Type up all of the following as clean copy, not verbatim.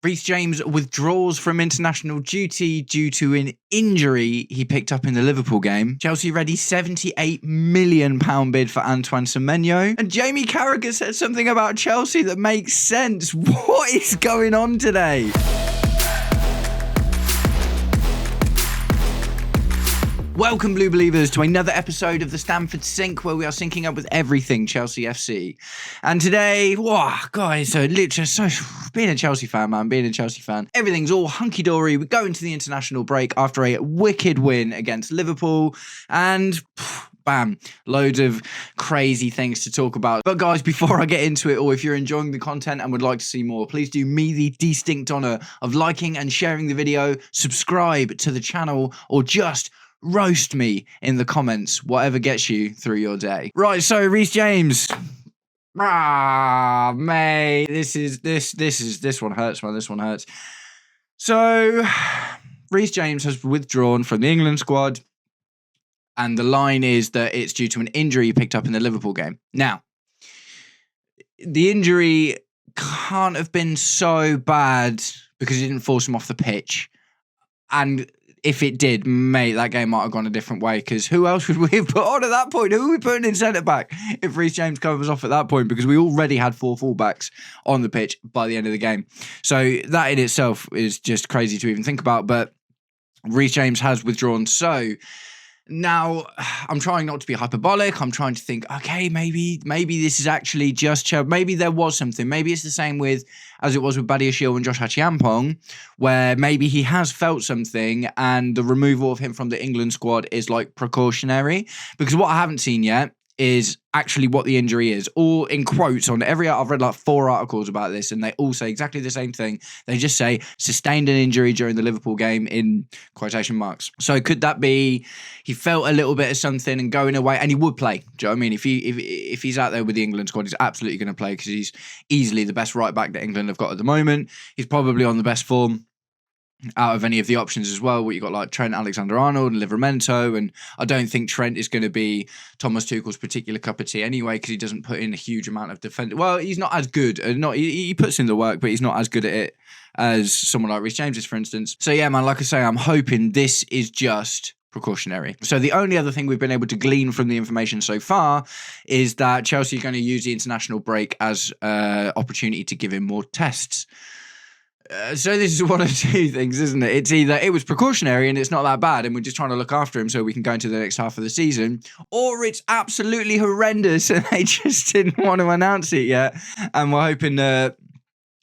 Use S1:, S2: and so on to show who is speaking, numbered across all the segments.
S1: Reece James withdraws from international duty due to an injury he picked up in the Liverpool game. Chelsea ready £78 million bid for Antoine Semenyo. And Jamie Carragher said something about Chelsea that makes sense. What is going on today? Welcome, Blue Believers, to another episode of the Stamford Sync, where we are syncing up with everything Chelsea FC. And today, guys, being a Chelsea fan, man, everything's all hunky-dory. We go into the international break after a wicked win against Liverpool, and bam, loads of crazy things to talk about. But guys, before I get into it, or if you're enjoying the content and would like to see more, please do me the distinct honour of liking and sharing the video, subscribe to the channel, or just roast me in the comments, whatever gets you through your day. Right, so Reece James. Mate, this one hurts, man. This one hurts. So Reece James has withdrawn from the England squad, and the line is that it's due to an injury he picked up in the Liverpool game. Now, the injury can't have been so bad because he didn't force him off the pitch. And if it did, mate, that game might have gone a different way, because who else would we have put on at that point? Who are we putting in centre-back if Reece James covers off at that point? Because we already had 4 fullbacks on the pitch by the end of the game. So that in itself is just crazy to even think about. But Reece James has withdrawn. So now I'm trying not to be hyperbolic. I'm trying to think, okay, maybe this is actually just Chelsea. Maybe there was something. Maybe it's the same with as it was with Badiashile and Josh Hachiampong, where maybe he has felt something and the removal of him from the England squad is like precautionary. Because what I haven't seen yet is actually what the injury is. All in quotes on every, I've read like 4 articles about this, and they all say exactly the same thing. They just say sustained an injury during the Liverpool game in quotation marks. So could that be he felt a little bit of something and going away, and he would play? Do you know what I mean? If he's out there with the England squad, he's absolutely going to play, because he's easily the best right back that England have got at the moment. He's probably on the best form out of any of the options as well. What you got, like Trent Alexander-Arnold and Livramento, and I don't think Trent is going to be Thomas Tuchel's particular cup of tea anyway, because he doesn't put in a huge amount of defense. Well, he's not as good, he puts in the work, but he's not as good at it as someone like Reece James is, for instance. So yeah, man, like I say, I'm hoping this is just precautionary. So the only other thing we've been able to glean from the information so far is that Chelsea are going to use the international break as an opportunity to give him more tests. So this is one of 2 things, isn't it? It's either it was precautionary and it's not that bad and we're just trying to look after him so we can go into the next half of the season, or it's absolutely horrendous and they just didn't want to announce it yet, and we're hoping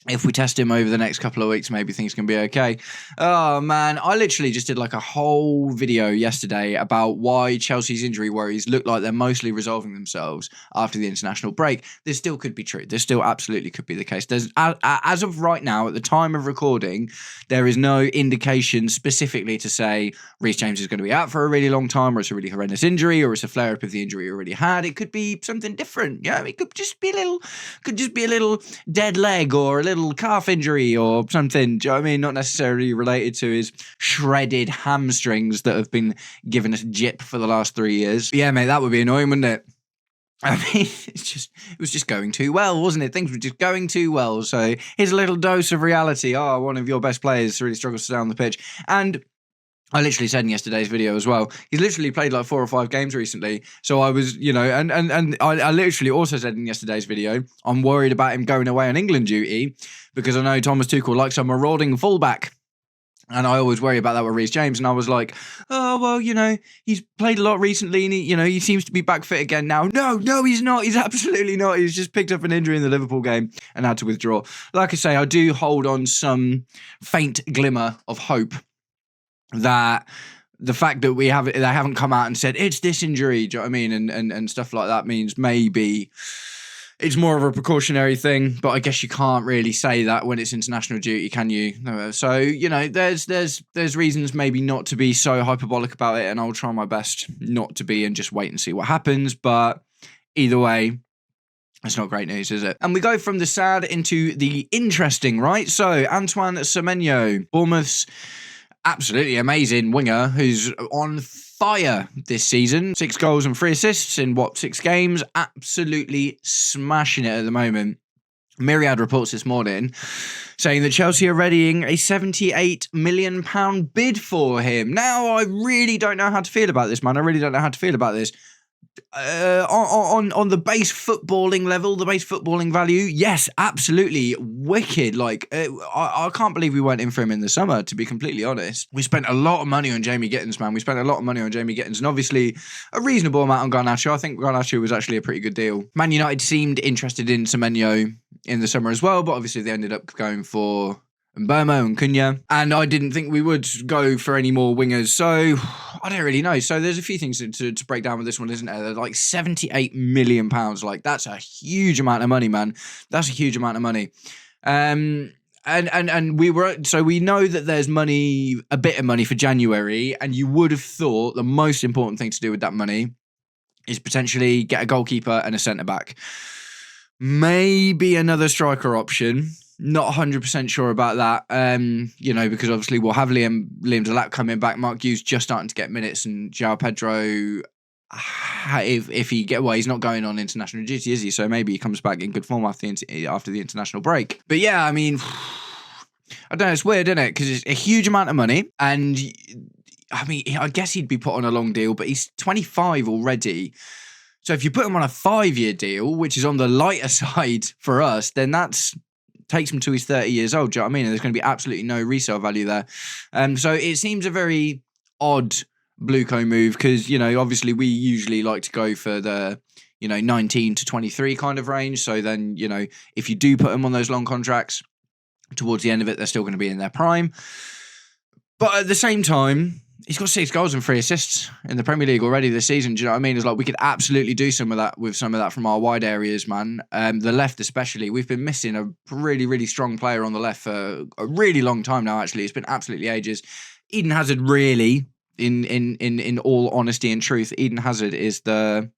S1: if we test him over the next couple of weeks, maybe things can be okay. Oh, man. I literally just did like a whole video yesterday about why Chelsea's injury worries look like they're mostly resolving themselves after the international break. This still could be true. This still absolutely could be the case. There's, as of right now, at the time of recording, there is no indication specifically to say Reece James is going to be out for a really long time, or it's a really horrendous injury, or it's a flare-up of the injury he already had. It could be something different. Yeah, it could just be a little dead leg, or a little calf injury or something. Do you know what I mean? Not necessarily related to his shredded hamstrings that have been giving us jip for the last 3 years. Yeah, mate, that would be annoying, wouldn't it? I mean, it was just going too well, wasn't it? Things were just going too well. So here's a little dose of reality. Oh, one of your best players really struggles to stay on the pitch. And I literally said in yesterday's video as well, he's literally played like 4 or 5 games recently. So I was, and I literally also said in yesterday's video, I'm worried about him going away on England duty, because I know Thomas Tuchel likes a marauding fullback. And I always worry about that with Reece James. And I was like, oh, well, he's played a lot recently and he seems to be back fit again now. No, he's not. He's absolutely not. He's just picked up an injury in the Liverpool game and had to withdraw. Like I say, I do hold on some faint glimmer of hope that the fact that they haven't come out and said it's this injury, do you know what I mean, and stuff like that, means maybe it's more of a precautionary thing. But I guess you can't really say that when it's international duty, can you? So there's reasons maybe not to be so hyperbolic about it, and I'll try my best not to be and just wait and see what happens. But either way, it's not great news, is it? And we go from the sad into the interesting, right? So Antoine Semenyo, Bournemouth's absolutely amazing winger, who's on fire this season. 6 goals and 3 assists in 6 games. Absolutely smashing it at the moment. Myriad reports this morning saying that Chelsea are readying a £78 million bid for him. Now, I really don't know how to feel about this, man. I really don't know how to feel about this. On the base footballing level, the base footballing value, yes, absolutely wicked. Like, I can't believe we went in for him in the summer, to be completely honest. We spent a lot of money on Jamie Gittins, man. We spent a lot of money on Jamie Gittins, and obviously a reasonable amount on Garnacho. I think Garnacho was actually a pretty good deal. Man United seemed interested in Semenyo in the summer as well, but obviously they ended up going for Mbeumo and Cunha, and I didn't think we would go for any more wingers, so I don't really know. So there's a few things to break down with this one, isn't there? They're like £78 million, like that's a huge amount of money, man. That's a huge amount of money. And we know that there's money, a bit of money for January, and you would have thought the most important thing to do with that money is potentially get a goalkeeper and a centre back, maybe another striker option. Not 100% sure about that, because obviously we'll have Liam Delap coming back. Mark Hughes just starting to get minutes, and João Pedro, he's not going on international duty, is he? So maybe he comes back in good form after the international break. But yeah, I mean, I don't know, it's weird, isn't it? Because it's a huge amount of money, and I mean, I guess he'd be put on a long deal, but he's 25 already. So if you put him on a 5-year deal, which is on the lighter side for us, then takes him to he's 30 years old. Do you know what I mean? And there's going to be absolutely no resale value there. So it seems a very odd Blueco move because, obviously we usually like to go for the, 19 to 23 kind of range. So then, if you do put them on those long contracts, towards the end of it, they're still going to be in their prime. But at the same time, he's got 6 goals and 3 assists in the Premier League already this season. Do you know what I mean? It's like we could absolutely do some of that from our wide areas, man. The left especially. We've been missing a really, really strong player on the left for a really long time now, actually. It's been absolutely ages. Eden Hazard, really, in all honesty and truth, Eden Hazard is the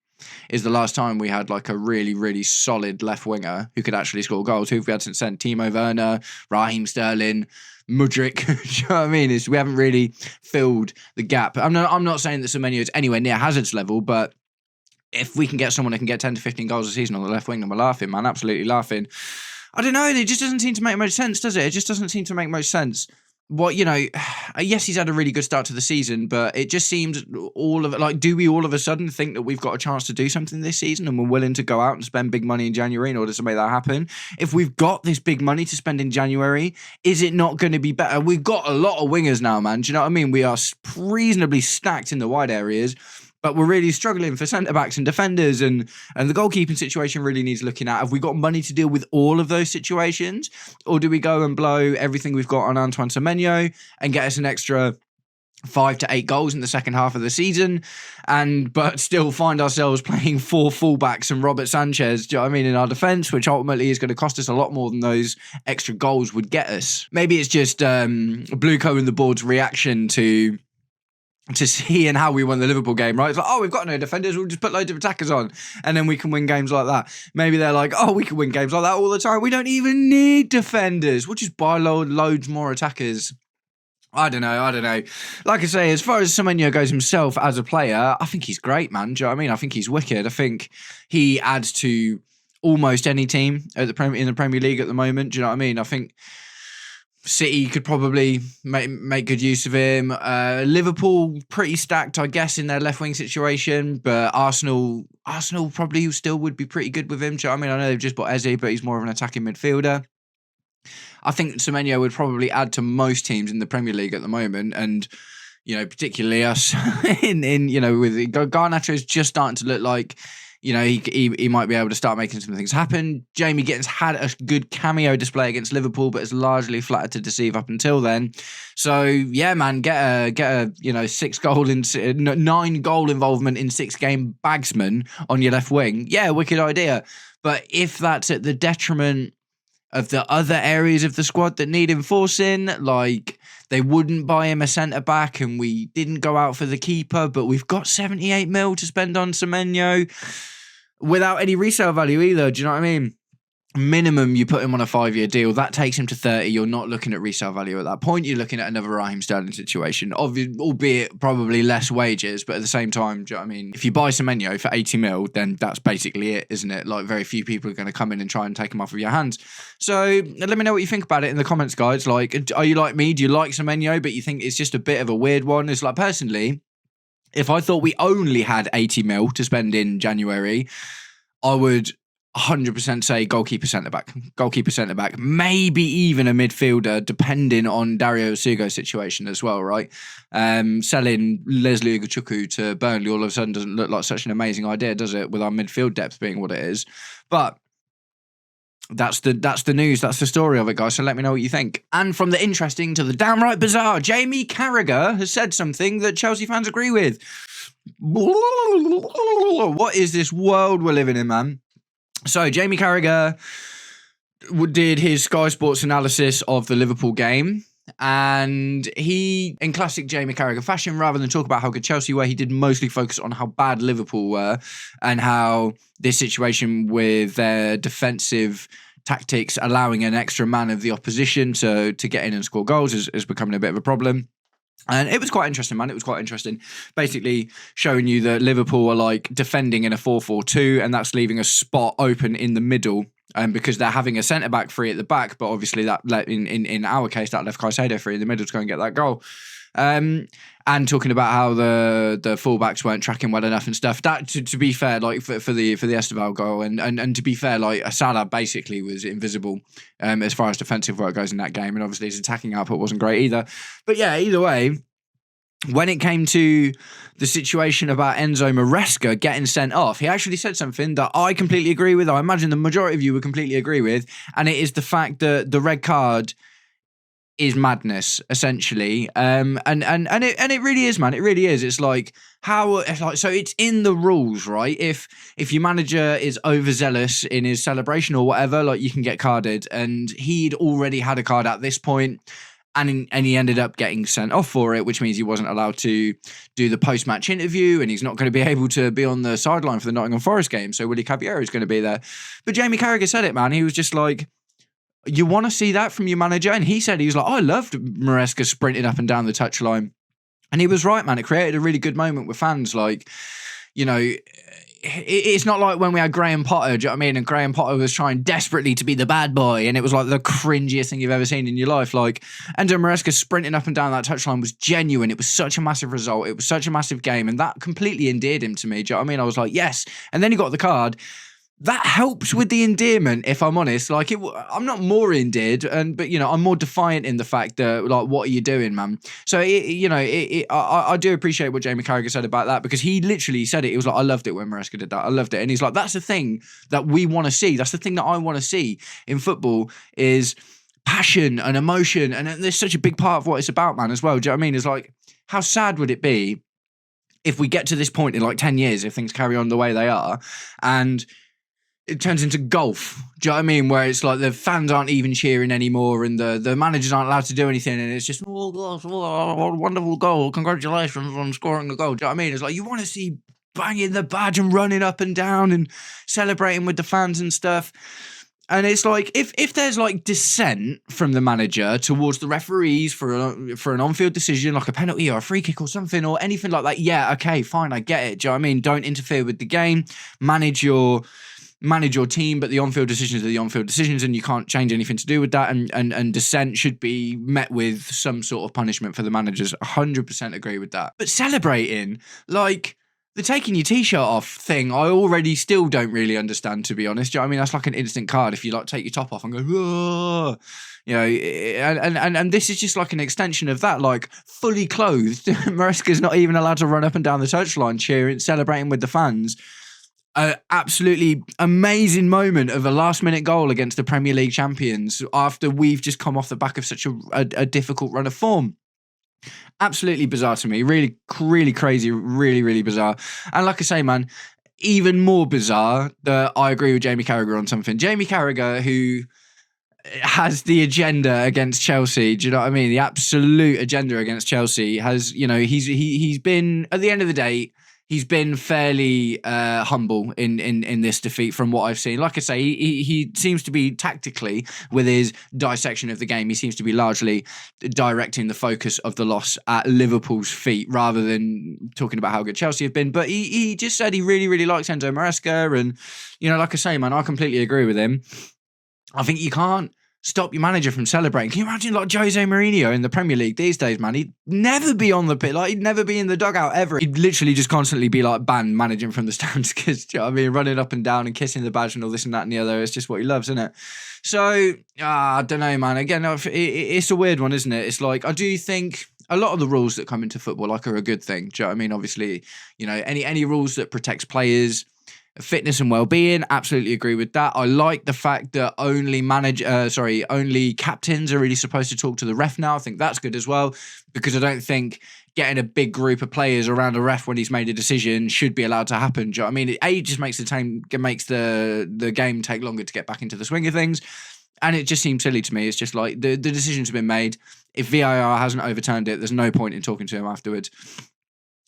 S1: last time we had like a really, really solid left winger who could actually score goals. Who have we had since then? Timo Werner, Raheem Sterling, Mudryk. Do you know what I mean? We haven't really filled the gap. I'm not saying that Semenyo is anywhere near Hazard's level, but if we can get someone who can get 10 to 15 goals a season on the left wing, then we're laughing, man. Absolutely laughing. I don't know. It just doesn't seem to make much sense, does it? It just doesn't seem to make much sense. Well, yes, he's had a really good start to the season, but it just seems do we all of a sudden think that we've got a chance to do something this season and we're willing to go out and spend big money in January in order to make that happen? If we've got this big money to spend in January, is it not going to be better? We've got a lot of wingers now, man. Do you know what I mean? We are reasonably stacked in the wide areas, but we're really struggling for centre-backs and defenders, and the goalkeeping situation really needs looking at. Have we got money to deal with all of those situations? Or do we go and blow everything we've got on Antoine Semenyo and get us an extra 5 to 8 goals in the second half of the season, but still find ourselves playing 4 fullbacks and Robert Sanchez, do you know what I mean, in our defence, which ultimately is going to cost us a lot more than those extra goals would get us? Maybe it's just Blueco and the board's reaction to seeing how we won the Liverpool game, right? It's like, we've got no defenders, we'll just put loads of attackers on and then we can win games like that. Maybe they're like, we can win games like that all the time. We don't even need defenders. We'll just buy loads more attackers. I don't know. Like I say, as far as Semenyo goes himself as a player, I think he's great, man. Do you know what I mean? I think he's wicked. I think he adds to almost any team in the Premier League at the moment. Do you know what I mean? I think City could probably make good use of him. Liverpool pretty stacked, I guess, in their left wing situation, but Arsenal probably still would be pretty good with him. Do you know what I mean? I know they've just bought Eze, but he's more of an attacking midfielder. I think Semenyo would probably add to most teams in the Premier League at the moment, and particularly us. with Garnacho is just starting to look like he might be able to start making some things happen. Jamie Gittins had a good cameo display against Liverpool, but it's largely flattered to deceive up until then. So yeah, man, get a 9 goal involvement in 6 game bagsman on your left wing. Yeah, wicked idea. But if that's at the detriment of the other areas of the squad that need enforcing, like they wouldn't buy him a centre-back and we didn't go out for the keeper, but we've got 78 mil to spend on Semenyo without any resale value either. Do you know what I mean? minimum you put him on a 5-year deal. That takes him to 30. You're not looking at resale value at that point. You're looking at another Raheem Sterling situation, albeit probably less wages, but at the same time, do you know what I mean? If you buy Semenyo for 80 mil, then that's basically it, isn't it? Like, very few people are going to come in and try and take him off of your hands. So let me know what you think about it in the comments, guys. Like, are you like me? Do you like Semenyo, but you think it's just a bit of a weird one? It's like, personally, if I thought we only had 80 mil to spend in January, I would 100% say goalkeeper centre back, maybe even a midfielder, depending on Dario Sugo's situation as well, right? Selling Leslie Ugochukwu to Burnley all of a sudden doesn't look like such an amazing idea, does it? With our midfield depth being what it is, but that's the news. That's the story of it, guys. So let me know what you think. And from the interesting to the downright bizarre, Jamie Carragher has said something that Chelsea fans agree with. What is this world we're living in, man? So Jamie Carragher did his Sky Sports analysis of the Liverpool game, and he, in classic Jamie Carragher fashion, rather than talk about how good Chelsea were, he did mostly focus on how bad Liverpool were and how this situation with their defensive tactics allowing an extra man of the opposition to get in and score goals is becoming a bit of a problem. And it was quite interesting, man. It was quite interesting. Basically showing you that Liverpool are like defending in a 4-4-2, and that's leaving a spot open in the middle. Because they're having a centre-back free at the back, but obviously that in our case, that left Caicedo free in the middle to go and get that goal. And talking about how the fullbacks weren't tracking well enough and stuff. That to be fair, like for the Esteval goal, and to be fair, like Salah basically was invisible as far as defensive work goes in that game, and obviously his attacking output wasn't great either. But yeah, either way, when it came to the situation about Enzo Maresca getting sent off, he actually said something that I completely agree with. I imagine the majority of you would completely agree with, and it is the fact that the red card is madness, essentially. And it really is, man. It really is. It's like so it's in the rules, right? If your manager is overzealous in his celebration or whatever, like, you can get carded, and he'd already had a card at this point. And he ended up getting sent off for it, which means he wasn't allowed to do the post-match interview, and he's not going to be able to be on the sideline for the Nottingham Forest game. So Willy Caballero is going to be there. But Jamie Carragher said it, man. He was just like, you want to see that from your manager? And he said, he was like, I loved Maresca sprinting up and down the touchline. And he was right, man. It created a really good moment with fans. Like, you know, it's not like when we had Graham Potter, do you know what I mean? And Graham Potter was trying desperately to be the bad boy, and it was like the cringiest thing you've ever seen in your life. Like, Enzo Maresca sprinting up and down that touchline was genuine. It was such a massive result. It was such a massive game, and that completely endeared him to me. Do you know what I mean? I was like, yes. And then he got the card. That helps with the endearment, if I'm honest. Like, I'm not more endeared, but you know, I'm more defiant in the fact that, like, what are you doing, man? So I do appreciate what Jamie Carragher said about that, because he literally said it. He was like, I loved it when Maresca did that. I loved it, and he's like, that's the thing that we want to see. That's the thing that I want to see in football is passion and emotion, and there's such a big part of what it's about, man. As well, do you know what I mean? It's like, how sad would it be if we get to this point in like 10 years, if things carry on the way they are, and it turns into golf. Do you know what I mean? Where it's like the fans aren't even cheering anymore, and the managers aren't allowed to do anything, and it's just, oh gosh, what a wonderful goal. Congratulations on scoring the goal. Do you know what I mean? It's like, you want to see banging the badge and running up and down and celebrating with the fans and stuff. And it's like, if there's like dissent from the manager towards the referees for an on-field decision, like a penalty or a free kick or something or anything like that, yeah, okay, fine, I get it. Do you know what I mean? Don't interfere with the game. Manage your team, but the on-field decisions are the on-field decisions, and you can't change anything to do with that, and dissent should be met with some sort of punishment for the managers. 100% agree with that. But celebrating, like, the taking your t-shirt off thing, I already still don't really understand, to be honest. Do you know what I mean? That's like an instant card if you like take your top off and go, whoa. You know, and this is just like an extension of that, like, fully clothed. Maresca's not even allowed to run up and down the touchline cheering, celebrating with the fans. An absolutely amazing moment of a last-minute goal against the Premier League champions after we've just come off the back of such a difficult run of form. Absolutely bizarre to me. Really, really crazy. Really, really bizarre. And like I say, man, even more bizarre that I agree with Jamie Carragher on something. Jamie Carragher, who has the agenda against Chelsea, do you know what I mean? The absolute agenda against Chelsea has, you know, he's been, at the end of the day, he's been fairly humble in this defeat from what I've seen. Like I say, he seems to be tactically, with his dissection of the game, he seems to be largely directing the focus of the loss at Liverpool's feet rather than talking about how good Chelsea have been. But he just said he really, really likes Enzo Maresca. And, like I say, man, I completely agree with him. I think you can't stop your manager from celebrating. Can you imagine like Jose Mourinho in the Premier League these days, man? He'd never be on the pitch. Like, he'd never be in the dugout ever. He'd literally just constantly be like banned managing from the stands because, running up and down and kissing the badge and all this and that and the other. It's just what he loves, isn't it? So, I don't know, man. Again, it's a weird one, isn't it? It's like, I do think a lot of the rules that come into football are a good thing. Do you know what I mean? Obviously, any rules that protects players, fitness and well-being, absolutely agree with that. I like the fact that only captains are really supposed to talk to the ref now. I think that's good as well, because I don't think getting a big group of players around a ref when he's made a decision should be allowed to happen. Do you know what I mean? It just makes the game take longer to get back into the swing of things. And it just seems silly to me. It's just like the decision's been made. If VAR hasn't overturned it, there's no point in talking to him afterwards.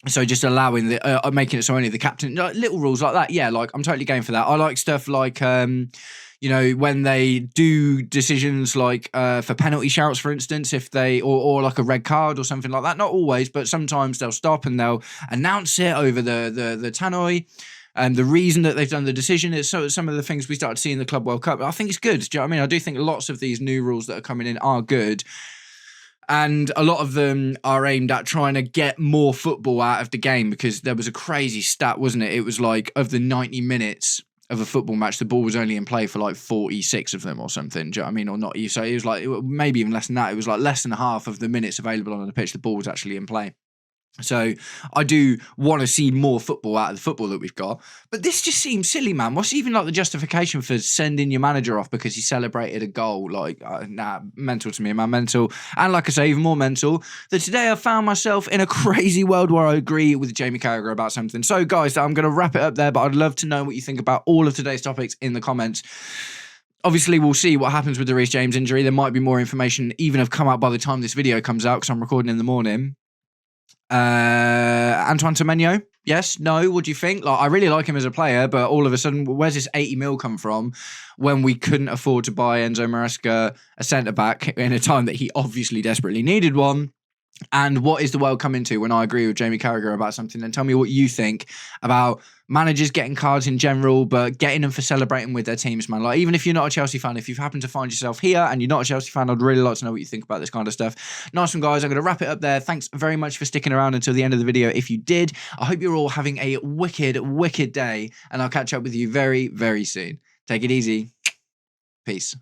S1: So just allowing making it so only the captain, like little rules like that. Yeah, like I'm totally game for that. I like stuff like, when they do decisions like for penalty shouts, for instance, if they, or like a red card or something like that. Not always, but sometimes they'll stop and they'll announce it over the tannoy. And the reason that they've done the decision is some of the things we started to see in the Club World Cup. I think it's good. Do you know what I mean? I do think lots of these new rules that are coming in are good. And a lot of them are aimed at trying to get more football out of the game, because there was a crazy stat, wasn't it? It was like, of the 90 minutes of a football match, the ball was only in play for like 46 of them or something. Do you know what I mean? Or not. So it was like, maybe even less than that. It was like less than half of the minutes available on the pitch, the ball was actually in play. So I do want to see more football out of the football that we've got. But this just seems silly, man. What's even like the justification for sending your manager off because he celebrated a goal? Like, mental to me, man, mental. And like I say, even more mental, that today I found myself in a crazy world where I agree with Jamie Carragher about something. So guys, I'm going to wrap it up there, but I'd love to know what you think about all of today's topics in the comments. Obviously, we'll see what happens with the Reece James injury. There might be more information even have come out by the time this video comes out, because I'm recording in the morning. Antoine Semenyo, yes, no, what do you think? Like, I really like him as a player, but all of a sudden, where's this 80 mil come from when we couldn't afford to buy Enzo Maresca a centre-back in a time that he obviously desperately needed one? And what is the world coming to when I agree with Jamie Carragher about something? And tell me what you think about managers getting cards in general, but getting them for celebrating with their teams, man. Like, even if you're not a Chelsea fan, if you've happened to find yourself here and you're not a Chelsea fan, I'd really like to know what you think about this kind of stuff. Nice one, guys. I'm going to wrap it up there. Thanks very much for sticking around until the end of the video. If you did, I hope you're all having a wicked, wicked day, and I'll catch up with you very, very soon. Take it easy. Peace.